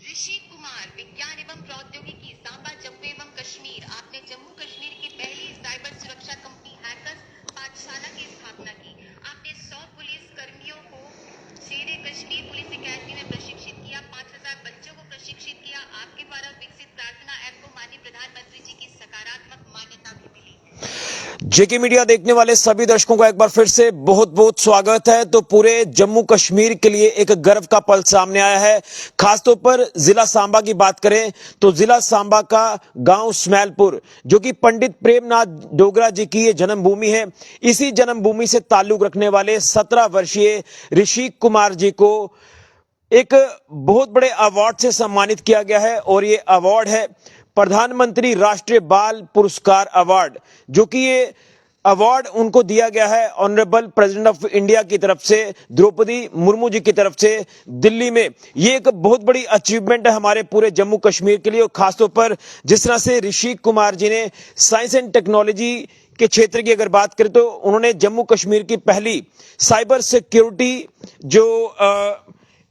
ऋषि कुमार, विज्ञान एवं प्रौद्योगिकी, सांबा, जम्मू एवं कश्मीर। आपने जम्मू कश्मीर की पहली साइबर सुरक्षा कंपनी हैकर्स पाठशाला की स्थापना की। आपने 100 पुलिस कर्मियों को शेरे कश्मीर पुलिस एकेडमी में प्रशिक्षित किया। 5000 बच्चों को प्रशिक्षित किया। आपके द्वारा विकसित प्रार्थना ऐप को माननीय प्रधानमंत्री जी की सकारात्मक मान्यता भी मिली। जेके मीडिया देखने वाले सभी दर्शकों का एक बार फिर से बहुत बहुत स्वागत है। तो पूरे जम्मू कश्मीर के लिए एक गर्व का पल सामने आया है। खासतौर पर जिला सांबा की बात करें तो जिला सांबा का गांव स्मैलपुर, जो कि पंडित प्रेमनाथ डोगरा जी की ये जन्मभूमि है, इसी जन्मभूमि से ताल्लुक रखने वाले 17 वर्षीय ऋषि कुमार जी को एक बहुत बड़े अवार्ड से सम्मानित किया गया है। और ये अवार्ड है प्रधानमंत्री राष्ट्रीय बाल पुरस्कार अवार्ड, जो कि ये अवार्ड उनको दिया गया है ऑनरेबल प्रेसिडेंट ऑफ इंडिया की तरफ से, द्रौपदी मुर्मू जी की तरफ से, दिल्ली में। ये एक बहुत बड़ी अचीवमेंट है हमारे पूरे जम्मू कश्मीर के लिए। और खासतौर पर जिस तरह से ऋषि कुमार जी ने साइंस एंड टेक्नोलॉजी के क्षेत्र की अगर बात करें तो उन्होंने जम्मू कश्मीर की पहली साइबर सिक्योरिटी जो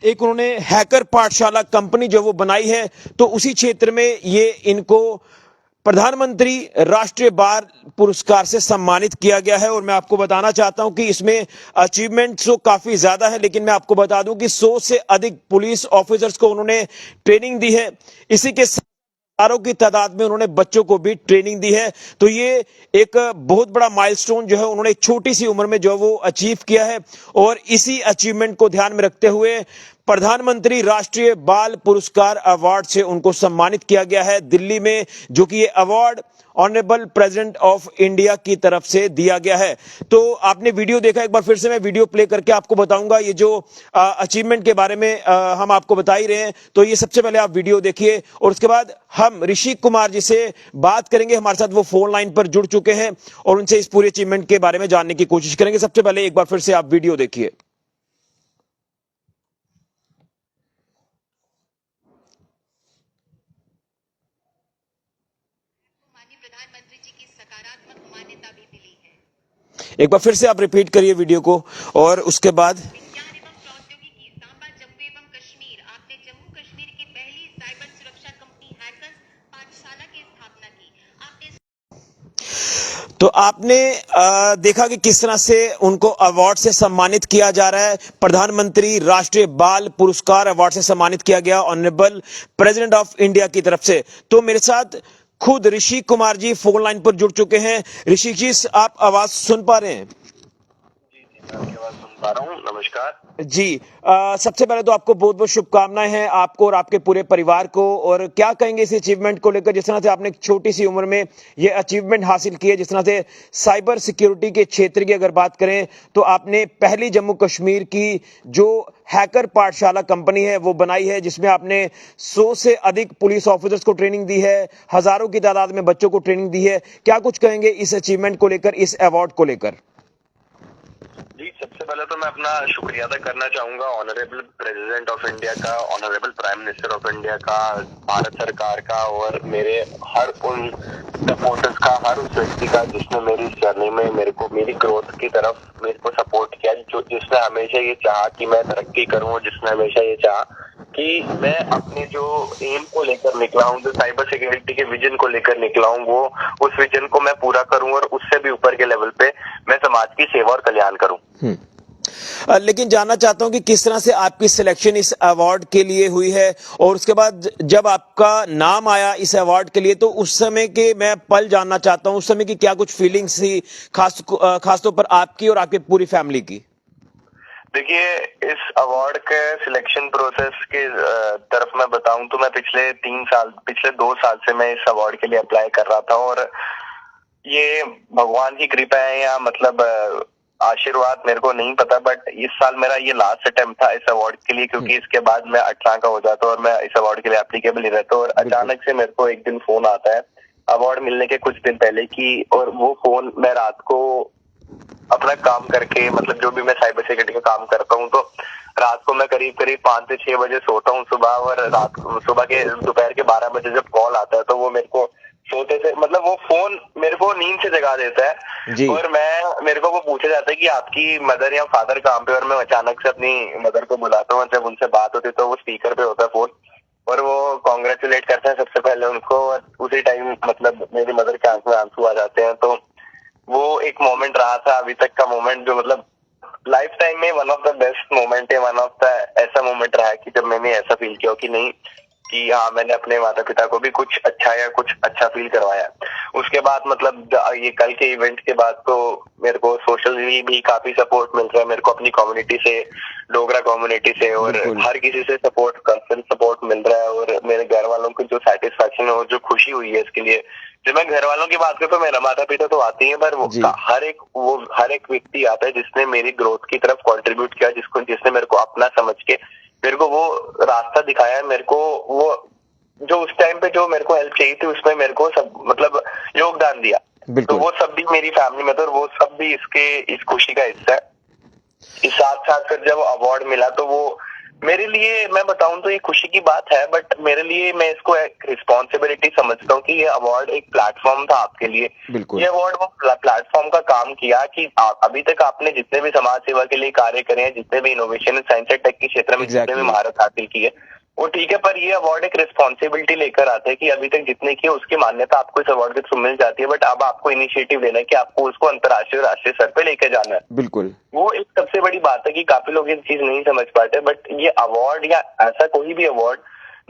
एक उन्होंने हैकर पाठशाला कंपनी जो वो बनाई है, तो उसी क्षेत्र में ये इनको प्रधानमंत्री राष्ट्रीय बाल पुरस्कार से सम्मानित किया गया है। और मैं आपको बताना चाहता हूं कि इसमें अचीवमेंट्स तो काफी ज्यादा है, लेकिन मैं आपको बता दूं कि 100 से अधिक पुलिस ऑफिसर्स को उन्होंने ट्रेनिंग दी है। इसी के हजारों की तादाद में उन्होंने बच्चों को भी ट्रेनिंग दी है। तो ये एक बहुत बड़ा माइलस्टोन जो है उन्होंने एक छोटी सी उम्र में जो वो अचीव किया है। और इसी अचीवमेंट को ध्यान में रखते हुए प्रधानमंत्री राष्ट्रीय बाल पुरस्कार अवार्ड से उनको सम्मानित किया गया है दिल्ली में, जो कि ये award honourable president of India की तरफ से दिया गया है। तो आपने वीडियो देखा, एक बार फिर से मैं वीडियो प्ले करके आपको बताऊंगा ये जो अचीवमेंट के बारे में हम आपको बता ही रहे हैं। तो ये सबसे पहले आप वीडियो देखिए और उसके बाद हम ऋषि कुमार जी से बात करेंगे। हमारे साथ वो फोन लाइन पर जुड़ चुके हैं और उनसे इस पूरे अचीवमेंट के बारे में जानने की कोशिश करेंगे। सबसे पहले एक बार फिर से आप वीडियो देखिए। प्रधानमंत्री जी की सकारात्मक मान्यता भी मिली है। एक बार फिर से आप रिपीट करिए वीडियो को और उसके बाद। विज्ञान एवं प्रौद्योगिकी, सांबा, जम्मू एवं कश्मीर। आपने जम्मू कश्मीर की पहली साइबर सुरक्षा कंपनी हैकर्स पाठशाला की स्थापना की। आपने तो आपने देखा कि किस तरह से उनको अवार्ड से सम्मानित किया जा रहा है। प्रधानमंत्री राष्ट्रीय बाल पुरस्कार अवार्ड से सम्मानित किया गया ऑनरेबल प्रेसिडेंट ऑफ इंडिया की तरफ से। तो मेरे साथ खुद ऋषि कुमार जी फोन लाइन पर जुड़ चुके हैं। ऋषि जी, आप आवाज सुन पा रहे हैं? जी, मैं आपकी आवाज सुन पा रहा हूँ। नमस्कार जी। सबसे पहले तो आपको बहुत बहुत शुभकामनाएं हैं, आपको और आपके पूरे परिवार को। और क्या कहेंगे इस अचीवमेंट को लेकर, जिस तरह से आपने एक छोटी सी उम्र में ये अचीवमेंट हासिल की है, जिस तरह से साइबर सिक्योरिटी के क्षेत्र की अगर बात करें तो आपने पहली जम्मू कश्मीर की जो हैकर पाठशाला कंपनी है वो बनाई है, जिसमें आपने 100 से अधिक पुलिस ऑफिसर्स को ट्रेनिंग दी है, हजारों की तादाद में बच्चों को ट्रेनिंग दी है। क्या कुछ कहेंगे इस अचीवमेंट को लेकर, इस अवार्ड को लेकर? जी, सबसे पहले तो मैं अपना शुक्रिया अदा करना चाहूंगा ऑनरेबल प्रेसिडेंट ऑफ इंडिया का, honourable prime minister of India का, भारत सरकार का और मेरे हर उन सपोर्टर्स का, हर उस व्यक्ति का जिसने मेरी इस जर्नी में मेरी ग्रोथ की तरफ मेरे को सपोर्ट किया, जिसने हमेशा ये चाहा कि मैं तरक्की करूं, जिसने हमेशा ये चाहा कि मैं अपने जो एम को लेकर निकला हूं, जो साइबर सिक्योरिटी के विजन को लेकर निकला हूं, वो उस विजन को मैं पूरा करूं और उससे भी ऊपर के लेवल पे मैं समाज की सेवा और कल्याण करूं। लेकिन जानना चाहता हूं कि किस तरह से आपकी सिलेक्शन इस अवार्ड के लिए हुई है, और उसके बाद जब आपका नाम आया इस अवार्ड के लिए तो उस समय के मैं पल जानना चाहता हूं, उस समय की क्या कुछ फीलिंग्स थी, खासतौर पर आपकी और आपकी पूरी फैमिली की? देखिए, इस अवार्ड के सिलेक्शन प्रोसेस के तरफ मैं बताऊं तो मैं पिछले 2 साल से मैं इस अवार्ड के लिए अप्लाई कर रहा था। और ये भगवान की कृपा है या मतलब आशीर्वाद, मेरे को नहीं पता, बट इस साल मेरा ये लास्ट अटेम्प्ट था इस अवार्ड के लिए, क्योंकि इसके बाद मैं 18 का हो जाता और मैं इस अवार्ड के लिए एप्लीकेबल नहीं रहता। और अचानक से मेरे को एक दिन फोन आता है अवार्ड मिलने के कुछ दिन पहले की, और वो फोन मैं रात को अपना काम करके, मतलब जो भी मैं साइबर सिक्योरिटी का काम करता हूँ, तो रात को मैं करीब 5 से 6 बजे सोता हूँ सुबह, और दोपहर के 12 बजे जब कॉल आता है तो वो मेरे को सोते से, मतलब वो फोन मेरे को नींद से जगा देता है। और मेरे को वो पूछा जाता है कि आपकी मदर या फादर कहाँ पे, और मैं अचानक से अपनी मदर को बुलाता हूँ। जब उनसे बात होती है तो वो स्पीकर पे होता है फोन, और वो कॉन्ग्रेचुलेट करते हैं सबसे पहले उनको, और उसी टाइम मतलब मेरी मदर के आंख में आंसू आ जाते हैं। तो वो एक मोमेंट रहा था अभी तक का मोमेंट जो मतलब लाइफ टाइम में one of the best moment है, वन ऑफ द ऐसा मोमेंट रहा है कि जब मैंने ऐसा फील किया कि नहीं कि हाँ मैंने अपने माता पिता को भी कुछ अच्छा या कुछ अच्छा फील करवाया। उसके बाद मतलब ये कल के इवेंट के बाद तो मेरे को सोशली भी काफी सपोर्ट मिल रहा है, मेरे को अपनी कम्युनिटी से, डोगरा कम्युनिटी से और हर किसी से सपोर्ट मिल रहा है। और मेरे घर वालों को जो सेटिस्फेक्शन है और जो खुशी हुई है इसके लिए, जब मैं घर वालों की बात करूं तो मेरा माता पिता तो आते हैं, पर हर एक व्यक्ति आता है जिसने मेरी ग्रोथ की तरफ कंट्रीब्यूट किया, जिसने मेरे को अपना समझ के मेरे को वो रास्ता दिखाया है, मेरे को वो जो उस टाइम पे जो मेरे को हेल्प चाहिए थी उसमें मेरे को सब मतलब योगदान दिया। तो वो सब भी मेरी फैमिली में, तो वो सब भी इस खुशी का हिस्सा है। इस साथ साथ फिर जब अवार्ड मिला तो वो मेरे लिए, मैं बताऊं तो ये खुशी की बात है, बट मेरे लिए मैं इसको एक रिस्पॉन्सिबिलिटी समझता हूँ कि ये अवार्ड एक प्लेटफॉर्म था आपके लिए। ये अवार्ड वो प्लेटफॉर्म का काम किया कि अभी तक आपने जितने भी समाज सेवा के लिए कार्य करे हैं, जितने भी इनोवेशन साइंस एंड टेक के क्षेत्र में जितने भी महारत हासिल की है वो ठीक है, पर ये अवार्ड एक रिस्पॉन्सिबिलिटी लेकर आता है कि अभी तक जितने की उसकी मान्यता आपको इस अवार्ड के थ्रू मिल जाती है, बट अब आपको इनिशिएटिव लेना है कि आपको उसको अंतर्राष्ट्रीय और राष्ट्रीय स्तर पे लेके जाना है। बिल्कुल, वो एक सबसे बड़ी बात है कि काफी लोग ये चीज नहीं समझ पाते, बट ये अवार्ड या ऐसा कोई भी अवार्ड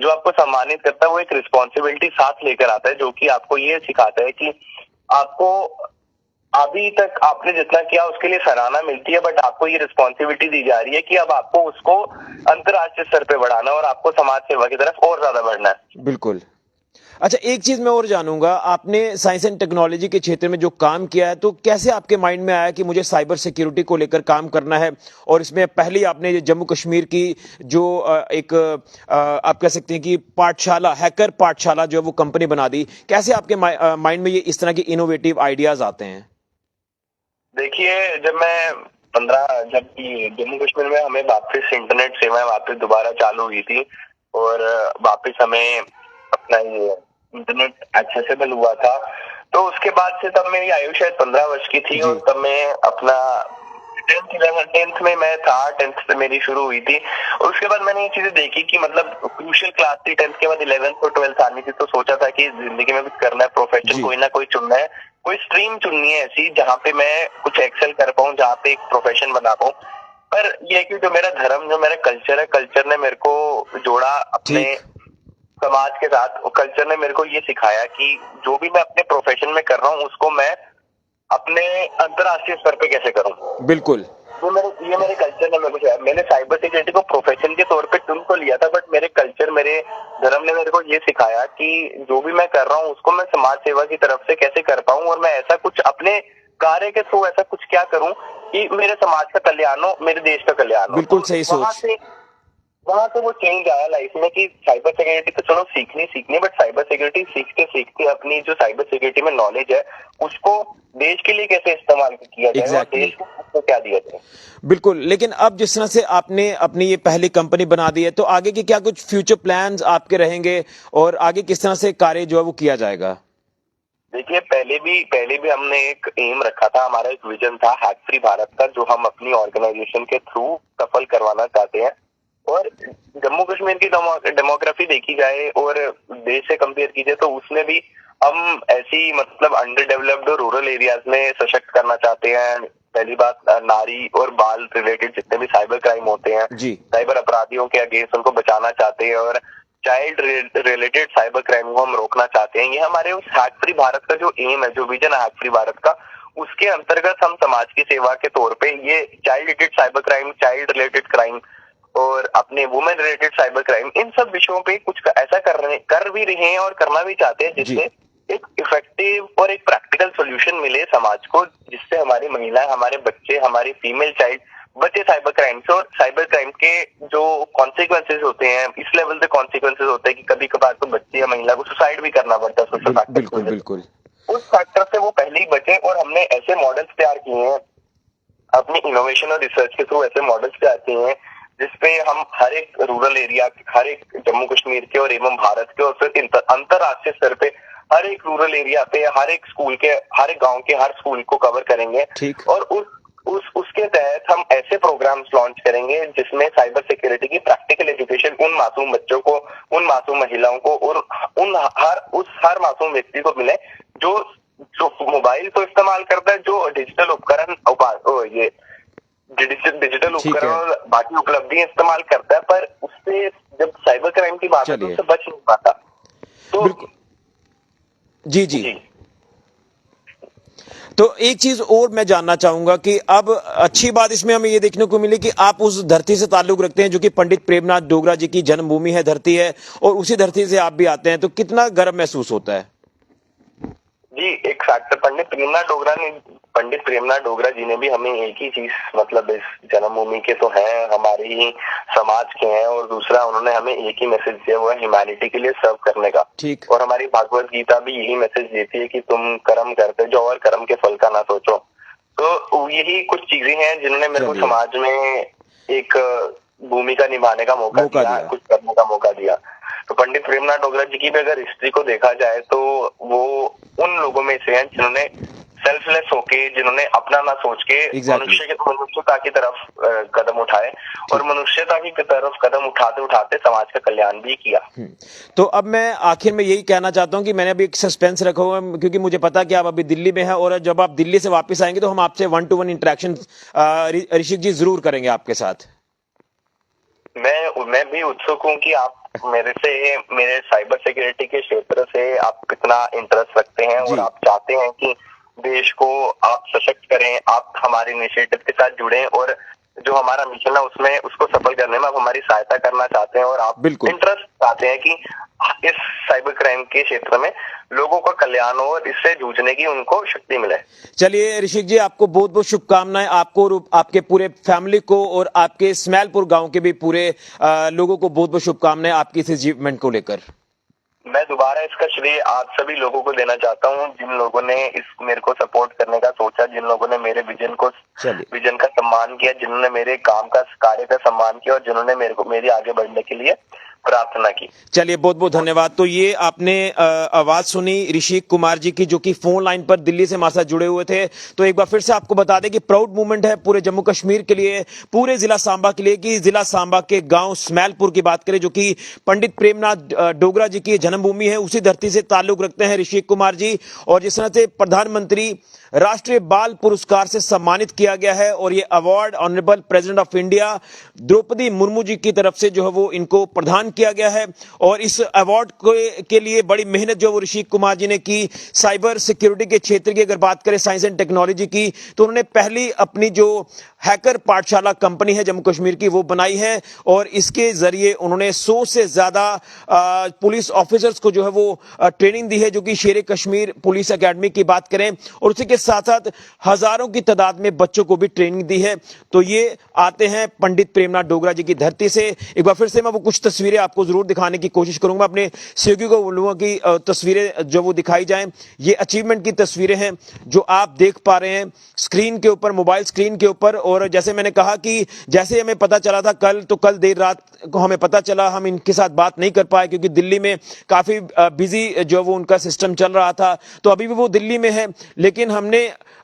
जो आपको सम्मानित करता है वो एक रिस्पॉन्सिबिलिटी साथ लेकर आता है, जो कि आपको ये सिखाता है कि आपको अभी तक आपने जितना किया उसके लिए सराहना मिलती है, बट आपको ये रिस्पॉन्सिबिलिटी दी जा रही है कि अब आपको उसको अंतर्राष्ट्रीय स्तर पे बढ़ाना और आपको समाज सेवा की तरफ और ज्यादा बढ़ना है। बिल्कुल। अच्छा, एक चीज मैं और जानूंगा, आपने साइंस एंड टेक्नोलॉजी के क्षेत्र में जो काम किया है, तो कैसे आपके माइंड में आया कि मुझे साइबर सिक्योरिटी को लेकर काम करना है? और इसमें पहले आपने जम्मू कश्मीर की जो आप कह सकते हैं कि पाठशाला, हैकर पाठशाला जो है वो कंपनी बना दी। कैसे आपके माइंड में ये इस तरह के इनोवेटिव आइडियाज आते हैं? देखिए, जब जम्मू कश्मीर में हमें वापस इंटरनेट सेवाएं वापस दोबारा चालू हुई थी और वापस हमें अपना ये इंटरनेट एक्सेसिबल हुआ था, तो उसके बाद से तब मेरी आयु शायद 15 वर्ष की थी और तब मैं अपना 10th में मैं था, 10th से मेरी शुरू हुई थी। और उसके बाद मैंने ये चीजें देखी कि मतलब क्रूशियल क्लास थी, 10th के बाद 11th और 12th आनी थी, तो सोचा था कि जिंदगी में कुछ करना है, प्रोफेशन कोई ना कोई चुनना है, कोई स्ट्रीम चुननी है ऐसी जहाँ पे मैं कुछ एक्सेल कर पाऊँ, जहाँ पे एक प्रोफेशन बना पाऊँ। पर ये कि जो मेरा धर्म, जो मेरा कल्चर है, कल्चर ने मेरे को जोड़ा अपने समाज के साथ। कल्चर ने मेरे को ये सिखाया कि जो भी मैं अपने प्रोफेशन में कर रहा हूँ उसको मैं अपने अंतर्राष्ट्रीय स्तर पे कैसे करूँ। बिल्कुल, ये मेरे कल्चर ने मेरे को, मैंने साइबर सिक्योरिटी को प्रोफेशन के तौर पे चुन तो लिया था, बट मेरे कल्चर, मेरे धर्म ने मेरे को ये सिखाया कि जो भी मैं कर रहा हूँ उसको मैं समाज सेवा की तरफ से कैसे कर पाऊँ, और मैं ऐसा कुछ अपने कार्य के थ्रू ऐसा कुछ क्या करूँ कि मेरे समाज का कल्याण हो, मेरे देश का कल्याण हो। बिल्कुल सही सोच। वहां से वो चेंज आया लाइफ में कि साइबर सिक्योरिटी तो चलो सीखनी, बट साइबर सिक्योरिटी सीखते अपनी जो साइबर सिक्योरिटी में नॉलेज है उसको देश के लिए कैसे इस्तेमाल किया जाए और देश को क्या दिया जाए। बिल्कुल, लेकिन अब जिस तरह से आपने अपनी ये पहली कंपनी बना दी है, तो आगे के क्या कुछ फ्यूचर प्लान्स आपके रहेंगे और आगे किस तरह से कार्य जो है वो किया जाएगा? देखिए, पहले भी हमने एक एम रखा था, हमारा एक विजन था हैक फ्री भारत का, जो हम अपनी ऑर्गेनाइजेशन के थ्रू सफल करवाना चाहते हैं। और जम्मू कश्मीर की डेमोग्राफी देखी जाए और देश से कंपेयर की जाए तो उसमें भी हम ऐसी मतलब अंडर डेवलप्ड और रूरल एरियाज में सशक्त करना चाहते हैं। पहली बात, नारी और बाल रिलेटेड जितने भी साइबर क्राइम होते हैं, साइबर अपराधियों के अगेंस्ट उनको बचाना चाहते हैं और चाइल्ड रिलेटेड साइबर क्राइम को हम रोकना चाहते हैं। ये हमारे उस हैक फ्री भारत का जो एम है, जो विजन है हैक फ्री भारत का, उसके अंतर्गत हम समाज की सेवा के तौर पे ये child related cyber crime, child related crime और अपने वुमेन रिलेटेड साइबर क्राइम, इन सब विषयों पे कुछ ऐसा कर भी रहे हैं और करना भी चाहते हैं जिससे एक इफेक्टिव और एक प्रैक्टिकल सॉल्यूशन मिले समाज को, जिससे हमारी महिलाएं, हमारे बच्चे, हमारी फीमेल चाइल्ड बचे साइबर क्राइम से। और साइबर क्राइम के जो कॉन्सिक्वेंसेज होते हैं, इस लेवल से कॉन्सिक्वेंसेज होते हैं कि कभी कभार तो बच्चे या महिला को सुसाइड भी करना पड़ता है सोशल फैक्टर। बिल्कुल, उस फैक्टर से वो पहले ही बचे। और हमने ऐसे मॉडल्स तैयार किए हैं अपनी इनोवेशन और रिसर्च के थ्रू, ऐसे मॉडल्स तैयार किए हैं जिसपे हम हर एक रूरल एरिया, हर एक जम्मू कश्मीर के और एवं भारत के और फिर अंतर्राष्ट्रीय स्तर पे हर एक रूरल एरिया पे, हर एक स्कूल के, हर एक गांव के हर स्कूल को कवर करेंगे। और उस उसके तहत हम ऐसे प्रोग्राम्स लॉन्च करेंगे जिसमें साइबर सिक्योरिटी की प्रैक्टिकल एजुकेशन उन मासूम बच्चों को, उन मासूम महिलाओं को और हर मासूम व्यक्ति को मिले जो मोबाइल तो इस्तेमाल करता है, जो डिजिटल उपकरण ये डिजिटल उपकरण और बाकी उपलब्धियां इस्तेमाल करता है, पर उससे जब साइबर क्राइम की बात है तो उससे बच नहीं पाता। तो जी। तो एक चीज और मैं जानना चाहूंगा कि अब अच्छी बात इसमें हमें ये देखने को मिली कि आप उस धरती से ताल्लुक रखते हैं जो कि पंडित प्रेमनाथ डोगरा जी की जन्मभूमि है, धरती है, और उसी धरती से आप भी आते हैं, तो कितना गर्व महसूस होता है? जी, एक फैक्टर पंडित प्रेमनाथ डोगरा जी ने भी हमें एक ही चीज, मतलब इस जन्मभूमि के तो हैं, हमारे ही समाज के हैं, और दूसरा उन्होंने हमें एक ही मैसेज दिया हुआ है ह्यूमैनिटी के लिए सर्व करने का। ठीक। और हमारी भागवत गीता भी यही मैसेज देती है कि तुम कर्म करते जाओ और कर्म के फल का ना सोचो। तो यही कुछ चीजें हैं जिन्होंने मेरे को समाज में एक भूमिका निभाने का मौका दिया, कुछ करने का मौका दिया। तो पंडित प्रेमनाथ डोगरा जी की भी अगर हिस्ट्री को देखा जाए तो वो उन लोगों में से हैं जिन्होंने सेल्फलेस होके, जिन्होंने अपना ना सोच के मनुष्यता की तरफ कदम उठाए और मनुष्यता की तरफ कदम उठाते उठाते समाज का कल्याण भी किया। तो अब मैं आखिर में यही कहना चाहता हूं कि मैंने अभी एक सस्पेंस रखा हुआ है, क्योंकि मुझे पता कि आप अभी दिल्ली में हैं, और जब आप दिल्ली से वापस आएंगे तो हम आपसे 1-to-1 इंटरेक्शन ऋषिक जी जरूर करेंगे आपके साथ। मैं भी उत्सुक हूँ कि आप मेरे साइबर सिक्योरिटी के क्षेत्र से आप कितना इंटरेस्ट रखते हैं और आप चाहते हैं कि देश को आप सशक्त करें, आप हमारे इनिशिएटिव के साथ जुड़ें और जो हमारा मिशन है उसमें उसको सफल करने में आप हमारी सहायता करना चाहते हैं, और आप इंटरेस्ट चाहते हैं कि इस साइबर क्राइम के क्षेत्र में लोगों का कल्याण हो और इससे जूझने की उनको शक्ति मिले। चलिए ऋषिक जी, आपको बहुत बहुत शुभकामनाएं, आपको और आपके पूरे फैमिली को, और आपके स्मैलपुर गांव के भी पूरे लोगों को बहुत बहुत शुभकामनाएं आपकी इस अचीवमेंट को लेकर। मैं दोबारा इसका श्रेय आप सभी लोगों को देना चाहता हूं जिन लोगों ने मेरे को सपोर्ट करने का सोचा, जिन लोगों ने मेरे विजन का सम्मान किया, जिन्होंने मेरे कार्य का सम्मान किया और जिन्होंने मेरी आगे बढ़ने के लिए प्रार्थना की। चलिए बहुत बहुत धन्यवाद। तो ये आपने आवाज सुनी ऋषिक कुमार जी की, जो कि फोन लाइन पर दिल्ली से हमारे साथ जुड़े हुए थे। तो एक बार फिर से आपको बता दें कि प्राउड मूवमेंट है पूरे जम्मू कश्मीर के लिए, पूरे जिला सांबा के लिए, कि जिला सांबा के गांव स्मैलपुर की बात करें जो कि पंडित प्रेमनाथ डोगरा जी की जन्मभूमि है, उसी धरती से ताल्लुक रखते हैं ऋषिक कुमार जी। और जिस तरह से प्रधानमंत्री राष्ट्रीय बाल पुरस्कार से सम्मानित किया गया है, और ये award honourable president of India Droupadi Murmu ji की तरफ से जो है वो इनको प्रदान किया गया है। और इस अवार्ड के लिए बड़ी मेहनत जो वो ऋषिक कुमार जी ने की, साइबर सिक्योरिटी के क्षेत्र की अगर बात करें, साइंस एंड टेक्नोलॉजी की, तो उन्होंने पहली अपनी जो हैकर पाठशाला कंपनी है जम्मू कश्मीर की वो बनाई है, और इसके जरिए उन्होंने 100 से ज्यादा पुलिस ऑफिसर्स को जो है वो ट्रेनिंग दी है, जो कि शेर कश्मीर पुलिस एकेडमी की बात करें, और उसी के साथ साथ हजारों की तादाद में बच्चों को भी ट्रेनिंग दी है। तो ये आते हैं पंडित प्रेमनाथ डोगरा जी की धरती से। एक बार फिर से मैं वो कुछ तस्वीरें आपको जरूर दिखाने की कोशिश करूंगा, अपने सहयोगी को बोलूंगा कि तस्वीरें जो वो दिखाई जाएं। ये अचीवमेंट की तस्वीरें हैं जो आप देख पा रहे हैं स्क्रीन के ऊपर, मोबाइल स्क्रीन के ऊपर। और जैसे मैंने कहा कि जैसे हमें पता चला था कल देर रात को हमें पता चला, हम इनके साथ बात नहीं कर पाए क्योंकि दिल्ली में काफी बिजी जो वो उनका सिस्टम चल रहा था, तो अभी भी वो दिल्ली में है। लेकिन हमने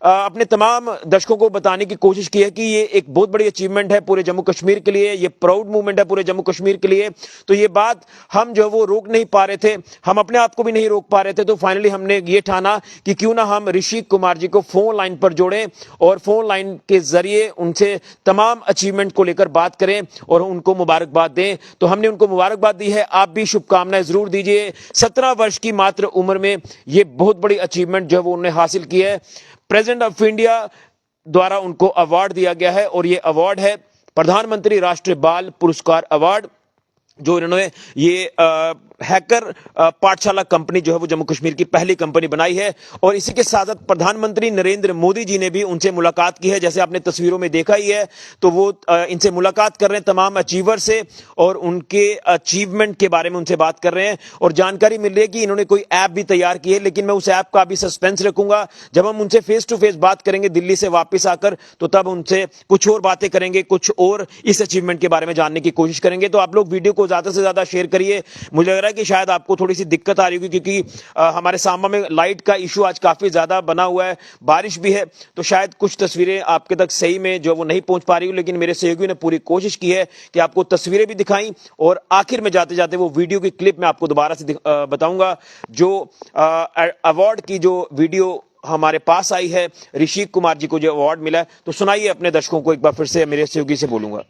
अपने तमाम दर्शकों को बताने की कोशिश की है कि ये एक बहुत बड़ी अचीवमेंट है पूरे जम्मू कश्मीर के लिए, ये प्राउड मूवमेंट है पूरे जम्मू कश्मीर के लिए। तो ये बात हम जो वो रोक नहीं पा रहे थे, हम अपने आप को भी नहीं रोक पा रहे थे। तो फाइनली हमने ये ठाना कि क्यों ना हम ऋषिक कुमार जी को फोन लाइन पर जोड़ें और फोन लाइन के जरिए उनसे तमाम अचीवमेंट को लेकर बात करें और उनको मुबारकबाद दें। तो हमने उनको मुबारकबाद दी है, आप भी शुभकामनाएं जरूर दीजिए। 17 वर्ष की मात्र उम्र में ये बहुत बड़ी अचीवमेंट जो वो उन्होंने हासिल की है। प्रेसिडेंट ऑफ इंडिया द्वारा उनको अवार्ड दिया गया है, और ये अवार्ड है प्रधानमंत्री राष्ट्रीय बाल पुरस्कार अवार्ड, जो इन्होंने ये हैकर पाठशाला कंपनी जो है वो जम्मू कश्मीर की पहली कंपनी बनाई है। और इसी के साथ साथ प्रधानमंत्री नरेंद्र मोदी जी ने भी उनसे मुलाकात की है, जैसे आपने तस्वीरों में देखा ही है। तो वो इनसे मुलाकात कर रहे हैं तमाम अचीवर से, और उनके अचीवमेंट के बारे में उनसे बात कर रहे हैं। और जानकारी मिल रही है कि इन्होंने कोई ऐप भी तैयार की है, लेकिन मैं उस ऐप का भी सस्पेंस रखूंगा। जब हम उनसे फेस टू फेस बात करेंगे दिल्ली से वापिस आकर, तो तब उनसे कुछ और बातें करेंगे, कुछ और इस अचीवमेंट के बारे में जानने की कोशिश करेंगे। तो आप लोग वीडियो को ज्यादा से ज्यादा शेयर करिए। मुझे लग रहा है कि शायद आपको थोड़ी सी दिक्कत आ रही होगी, क्योंकि हमारे सांबा में लाइट का इशू आज काफी ज्यादा बना हुआ है, बारिश भी है, तो शायद कुछ तस्वीरें आपके तक सही में जो वो नहीं पहुंच पा रही हो, लेकिन मेरे सहयोगियों ने पूरी कोशिश की है कि आपको तस्वीरें भी दिखाई, और आखिर में जाते जाते वो वीडियो की क्लिप मैं आपको दोबारा से बताऊंगा, जो अवार्ड की जो वीडियो हमारे पास आई है, ऋषिक कुमार जी को जो अवार्ड मिला है। तो सुनाइए अपने दर्शकों को एक बार फिर से, मेरे सहयोगी से बोलूंगा।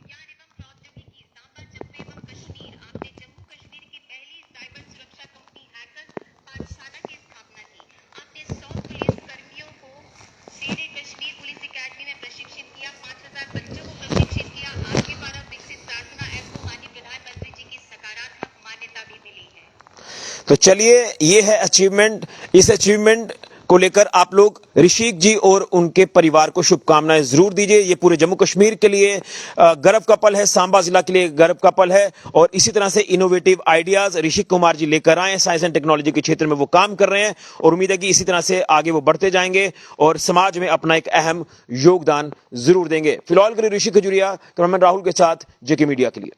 तो चलिए, ये है अचीवमेंट। इस अचीवमेंट को लेकर आप लोग ऋषिक जी और उनके परिवार को शुभकामनाएं जरूर दीजिए। ये पूरे जम्मू कश्मीर के लिए गर्व का पल है, सांबा जिला के लिए गर्व का पल है, और इसी तरह से इनोवेटिव आइडियाज ऋषिक कुमार जी लेकर आए हैं। साइंस एंड टेक्नोलॉजी के क्षेत्र में वो काम कर रहे हैं, और उम्मीद है कि इसी तरह से आगे वो बढ़ते जाएंगे और समाज में अपना एक अहम योगदान जरूर देंगे। फिलहाल के लिए ऋषिक खजुरिया, कैमरामैन राहुल के साथ जेके मीडिया के लिए।